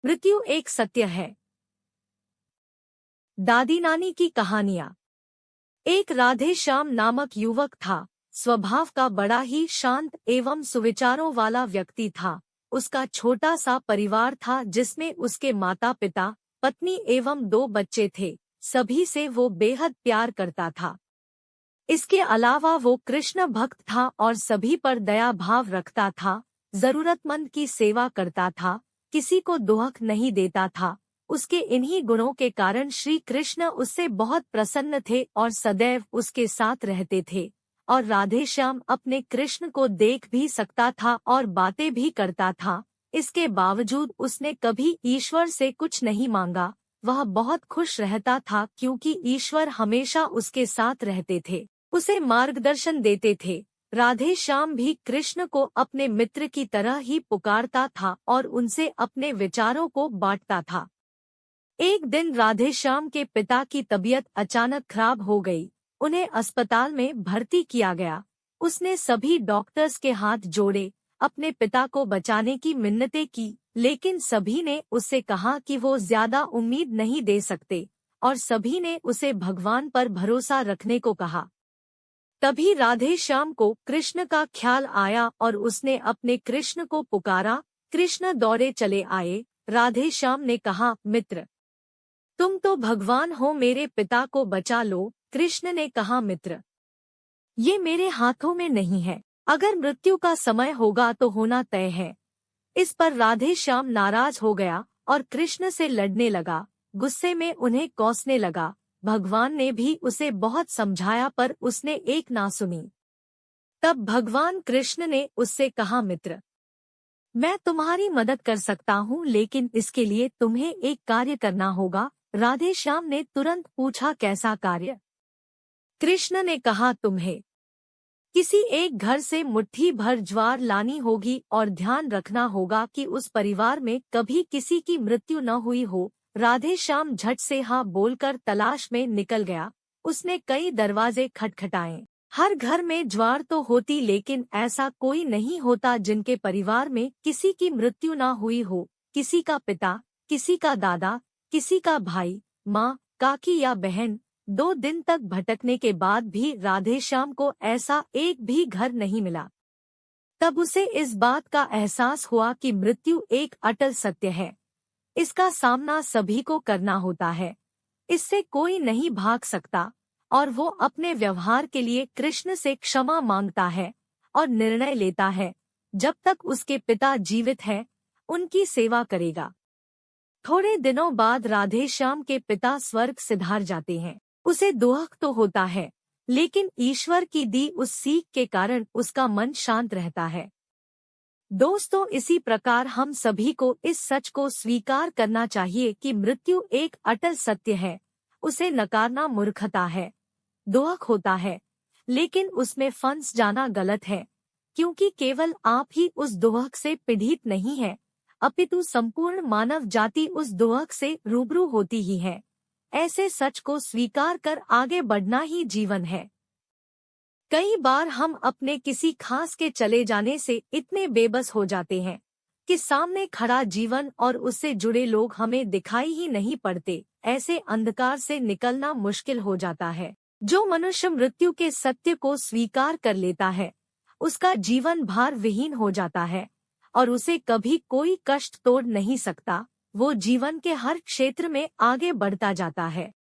मृत्यु एक सत्य है। दादी नानी की कहानियां। एक राधे श्याम नामक युवक था। स्वभाव का बड़ा ही शांत एवं सुविचारों वाला व्यक्ति था। उसका छोटा सा परिवार था जिसमें उसके माता पिता, पत्नी एवं 2 बच्चे थे। सभी से वो बेहद प्यार करता था। इसके अलावा वो कृष्ण भक्त था और सभी पर दया भाव रखता था। जरूरतमंद की सेवा करता था, किसी को दुख नहीं देता था। उसके इन्हीं गुणों के कारण श्री कृष्ण उससे बहुत प्रसन्न थे और सदैव उसके साथ रहते थे। और राधे श्याम अपने कृष्ण को देख भी सकता था और बातें भी करता था। इसके बावजूद उसने कभी ईश्वर से कुछ नहीं मांगा। वह बहुत खुश रहता था क्योंकि ईश्वर हमेशा उसके साथ रहते थे, उसे मार्गदर्शन देते थे। राधे श्याम भी कृष्ण को अपने मित्र की तरह ही पुकारता था और उनसे अपने विचारों को बांटता था। एक दिन राधे श्याम के पिता की तबीयत अचानक खराब हो गई। उन्हें अस्पताल में भर्ती किया गया। उसने सभी डॉक्टर्स के हाथ जोड़े, अपने पिता को बचाने की मिन्नतें की, लेकिन सभी ने उससे कहा कि वो ज्यादा उम्मीद नहीं दे सकते और सभी ने उसे भगवान पर भरोसा रखने को कहा। तभी राधे श्याम को कृष्ण का ख्याल आया और उसने अपने कृष्ण को पुकारा। कृष्ण दौड़े चले आए। राधे श्याम ने कहा, मित्र, तुम तो भगवान हो, मेरे पिता को बचा लो। कृष्ण ने कहा, मित्र, ये मेरे हाथों में नहीं है। अगर मृत्यु का समय होगा तो होना तय है। इस पर राधे श्याम नाराज हो गया और कृष्ण से लड़ने लगा। गुस्से में उन्हें कोसने लगा। भगवान ने भी उसे बहुत समझाया पर उसने एक ना सुनी। तब भगवान कृष्ण ने उससे कहा, मित्र, मैं तुम्हारी मदद कर सकता हूँ, लेकिन इसके लिए तुम्हें एक कार्य करना होगा। राधे श्याम ने तुरंत पूछा, कैसा कार्य? कृष्ण ने कहा, तुम्हें किसी एक घर से मुट्ठी भर ज्वार लानी होगी और ध्यान रखना होगा कि उस परिवार में कभी किसी की मृत्यु न हुई हो। राधे श्याम झट से हाँ बोलकर तलाश में निकल गया। उसने कई दरवाजे खटखटाए। हर घर में ज्वार तो होती, लेकिन ऐसा कोई नहीं होता जिनके परिवार में किसी की मृत्यु न हुई हो। किसी का पिता, किसी का दादा, किसी का भाई, माँ, काकी या बहन। 2 दिन तक भटकने के बाद भी राधे श्याम को ऐसा एक भी घर नहीं मिला। तब उसे इस बात का एहसास हुआ कि मृत्यु एक अटल सत्य है। इसका सामना सभी को करना होता है। इससे कोई नहीं भाग सकता और वो अपने व्यवहार के लिए कृष्ण से क्षमा मांगता है और निर्णय लेता है, जब तक उसके पिता जीवित हैं, उनकी सेवा करेगा। थोड़े दिनों बाद राधे श्याम के पिता स्वर्ग सिधार जाते हैं। उसे दुख तो होता है, लेकिन ईश्वर की दी उस सीख के कारण उसका मन शांत रहता है। दोस्तों, इसी प्रकार हम सभी को इस सच को स्वीकार करना चाहिए कि मृत्यु एक अटल सत्य है। उसे नकारना मूर्खता है। दुख होता है, लेकिन उसमें फंस जाना गलत है, क्योंकि केवल आप ही उस दुख से पीड़ित नहीं है, अपितु संपूर्ण मानव जाति उस दुख से रूबरू होती ही है। ऐसे सच को स्वीकार कर आगे बढ़ना ही जीवन है। कई बार हम अपने किसी खास के चले जाने से इतने बेबस हो जाते हैं कि सामने खड़ा जीवन और उससे जुड़े लोग हमें दिखाई ही नहीं पड़ते। ऐसे अंधकार से निकलना मुश्किल हो जाता है। जो मनुष्य मृत्यु के सत्य को स्वीकार कर लेता है, उसका जीवन भार विहीन हो जाता है और उसे कभी कोई कष्ट तोड़ नहीं सकता। वो जीवन के हर क्षेत्र में आगे बढ़ता जाता है।